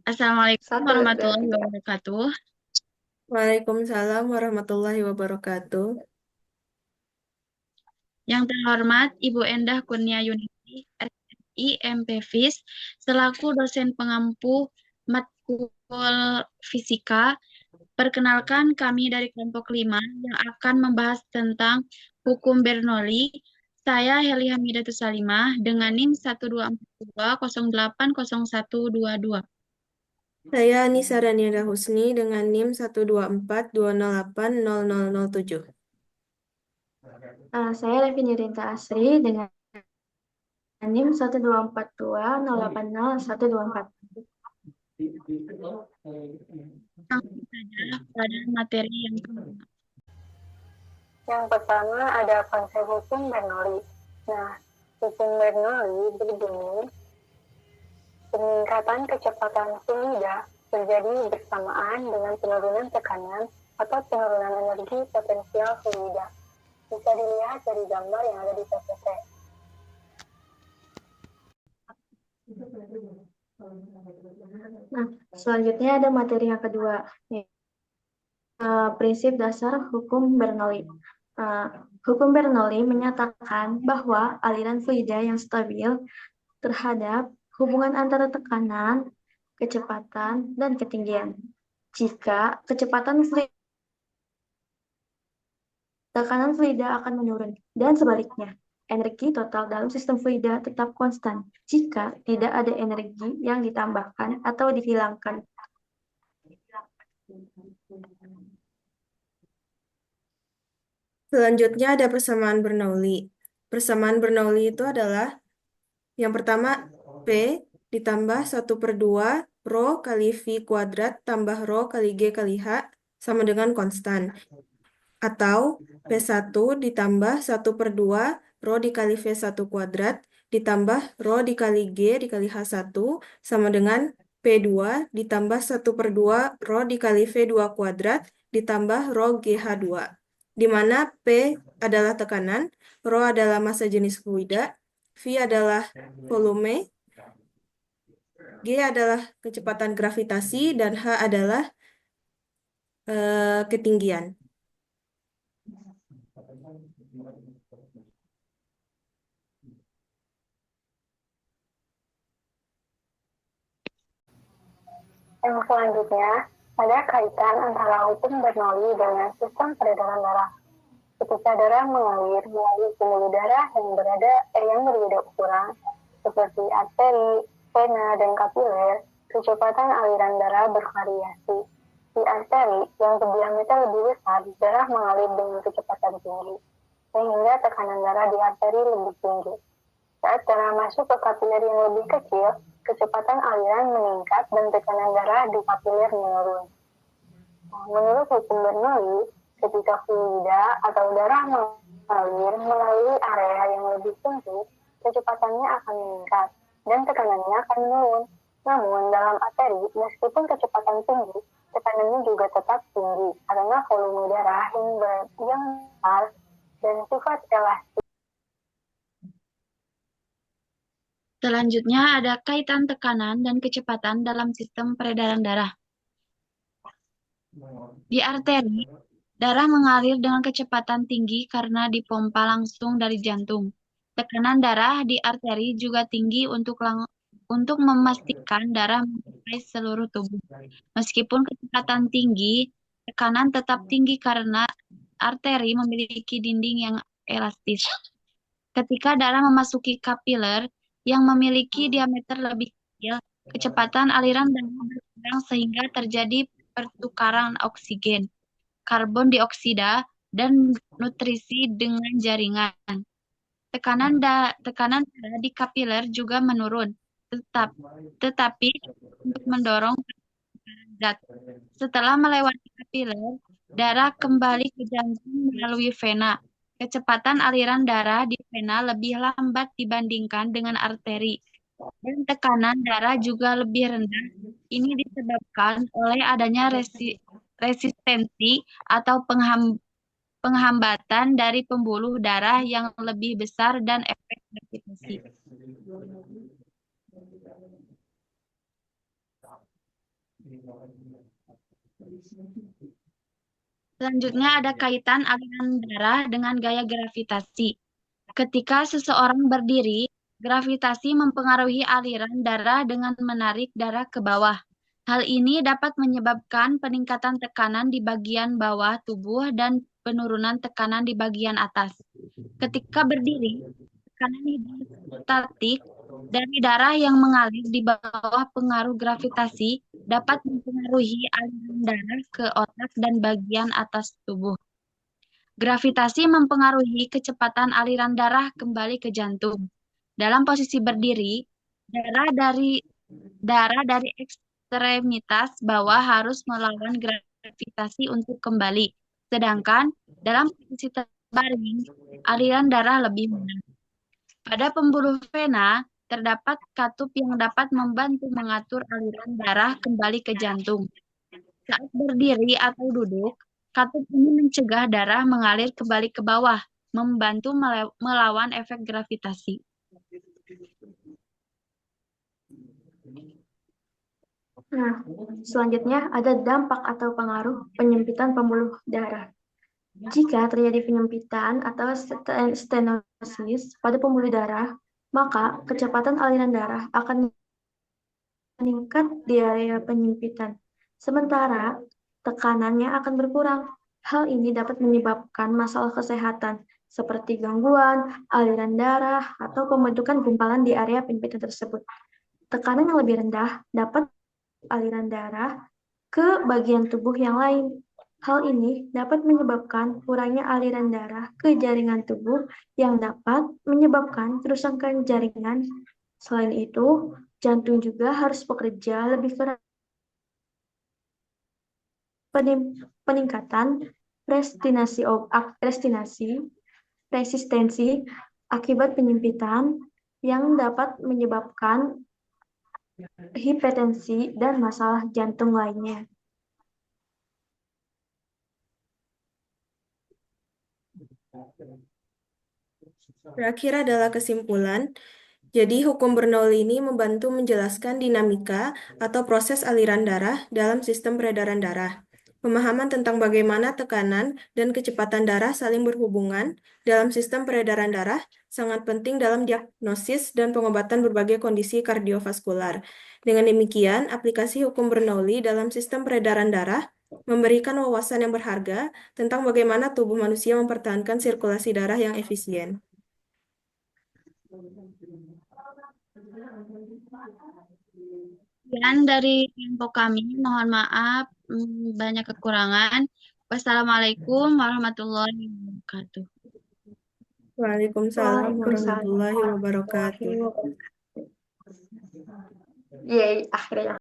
Assalamualaikum Satu, dua, warahmatullahi tiga. wabarakatuh. Waalaikumsalam warahmatullahi wabarakatuh. Yang terhormat Ibu Endah Kurniayuniati, RSI MPFIS, selaku dosen pengampu matkul fisika. Perkenalkan kami dari kelompok 5 yang akan membahas tentang hukum Bernoulli. Saya Heli Hamidatus Salimah dengan NIM 12420808122. Saya Anissa Daniela Husni dengan NIM 1242082080007. Saya Levi Nirinta Asri dengan NIM 12420808124. Langsung saja pada materi yang pertama. Yang pertama ada konsep hukum Bernoulli. Nah, hukum Bernoulli berbunyi, peningkatan kecepatan fluida terjadi bersamaan dengan penurunan tekanan atau penurunan energi potensial fluida. Bisa dilihat dari gambar yang ada di PPT. Nah, selanjutnya ada materi yang kedua, prinsip dasar hukum Bernoulli. Hukum Bernoulli menyatakan bahwa aliran fluida yang stabil terhadap hubungan antara tekanan, kecepatan, dan ketinggian. Jika kecepatan fluida, tekanan fluida akan menurun, dan sebaliknya. Energi total dalam sistem fluida tetap konstan jika tidak ada energi yang ditambahkan atau dihilangkan. Selanjutnya ada persamaan Bernoulli. Persamaan Bernoulli itu adalah yang pertama P ditambah 1/2 rho kali V kuadrat tambah rho kali G kali H sama dengan konstan. Atau P1 ditambah 1/2 rho dikali V1 kuadrat ditambah rho dikali G dikali H1 sama dengan P2 ditambah 1/2 rho dikali V2 kuadrat ditambah rho GH2. Di mana P adalah tekanan, rho adalah massa jenis fluida, V adalah volume, G adalah kecepatan gravitasi, dan H adalah ketinggian. Yang selanjutnya ada kaitan antara hukum Bernoulli dengan sistem peredaran darah. Ketika darah mengalir melalui pembuluh darah yang berbeda ukuran, seperti arteri, vena, dan kapiler, kecepatan aliran darah bervariasi. Di arteri yang berdiameter lebih besar, darah mengalir dengan kecepatan tinggi, sehingga tekanan darah di arteri lebih tinggi. Saat darah masuk ke kapiler yang lebih kecil, kecepatan aliran meningkat dan tekanan darah di kapiler menurun. Menurut hukum Bernoulli, ketika fluida atau darah mengalir melalui area yang lebih tinggi, kecepatannya akan meningkat dan tekanannya akan menurun. Namun dalam arteri, meskipun kecepatan tinggi, tekanannya juga tetap tinggi karena volume darah yang besar dan sifat elastis. Selanjutnya ada kaitan tekanan dan kecepatan dalam sistem peredaran darah. Di arteri, darah mengalir dengan kecepatan tinggi karena dipompa langsung dari jantung. Tekanan darah di arteri juga tinggi untuk memastikan darah mencapai seluruh tubuh. Meskipun kecepatan tinggi, tekanan tetap tinggi karena arteri memiliki dinding yang elastis. Ketika darah memasuki kapiler yang memiliki diameter lebih kecil, kecepatan aliran darah berkurang sehingga terjadi pertukaran oksigen, karbon dioksida, dan nutrisi dengan jaringan. Tekanan darah di kapiler juga menurun, tetapi untuk mendorong zat. Setelah melewati kapiler, darah kembali ke jantung melalui vena. Kecepatan aliran darah di vena lebih lambat dibandingkan dengan arteri, dan tekanan darah juga lebih rendah. Ini disebabkan oleh adanya resistensi atau penghambatan dari pembuluh darah yang lebih besar dan efek gravitasi. Selanjutnya ada kaitan aliran darah dengan gaya gravitasi. Ketika seseorang berdiri, gravitasi mempengaruhi aliran darah dengan menarik darah ke bawah. Hal ini dapat menyebabkan peningkatan tekanan di bagian bawah tubuh dan penurunan tekanan di bagian atas. Ketika berdiri, tekanan hidrostatik dari darah yang mengalir di bawah pengaruh gravitasi dapat mempengaruhi aliran darah ke otak dan bagian atas tubuh. Gravitasi mempengaruhi kecepatan aliran darah kembali ke jantung. Dalam posisi berdiri, darah dari ekstremitas bawah harus melawan gravitasi untuk kembali. Sedangkan dalam posisi terbaring, aliran darah lebih menarik. Pada pembuluh vena, terdapat katup yang dapat membantu mengatur aliran darah kembali ke jantung. Saat berdiri atau duduk, katup ini mencegah darah mengalir kembali ke bawah, membantu melawan efek gravitasi. Nah, selanjutnya ada dampak atau pengaruh penyempitan pembuluh darah. Jika terjadi penyempitan atau stenosis pada pembuluh darah, maka kecepatan aliran darah akan meningkat di area penyempitan. Sementara tekanannya akan berkurang. Hal ini dapat menyebabkan masalah kesehatan seperti gangguan aliran darah atau pembentukan gumpalan di area penyempitan tersebut. Tekanan yang lebih rendah dapat aliran darah ke bagian tubuh yang lain. Hal ini dapat menyebabkan kurangnya aliran darah ke jaringan tubuh yang dapat menyebabkan kerusakan jaringan. Selain itu, jantung juga harus bekerja lebih keras. Peningkatan resistensi akibat penyempitan yang dapat menyebabkan hipertensi dan masalah jantung lainnya. Terakhir adalah kesimpulan. Jadi, hukum Bernoulli ini membantu menjelaskan dinamika atau proses aliran darah dalam sistem peredaran darah. Pemahaman tentang bagaimana tekanan dan kecepatan darah saling berhubungan dalam sistem peredaran darah sangat penting dalam diagnosis dan pengobatan berbagai kondisi kardiovaskular. Dengan demikian, aplikasi hukum Bernoulli dalam sistem peredaran darah memberikan wawasan yang berharga tentang bagaimana tubuh manusia mempertahankan sirkulasi darah yang efisien. Dan dari kelompok kami, mohon maaf banyak kekurangan. Wassalamualaikum warahmatullahi wabarakatuh. Waalaikumsalam warahmatullahi wabarakatuh. Yeay, akhirnya.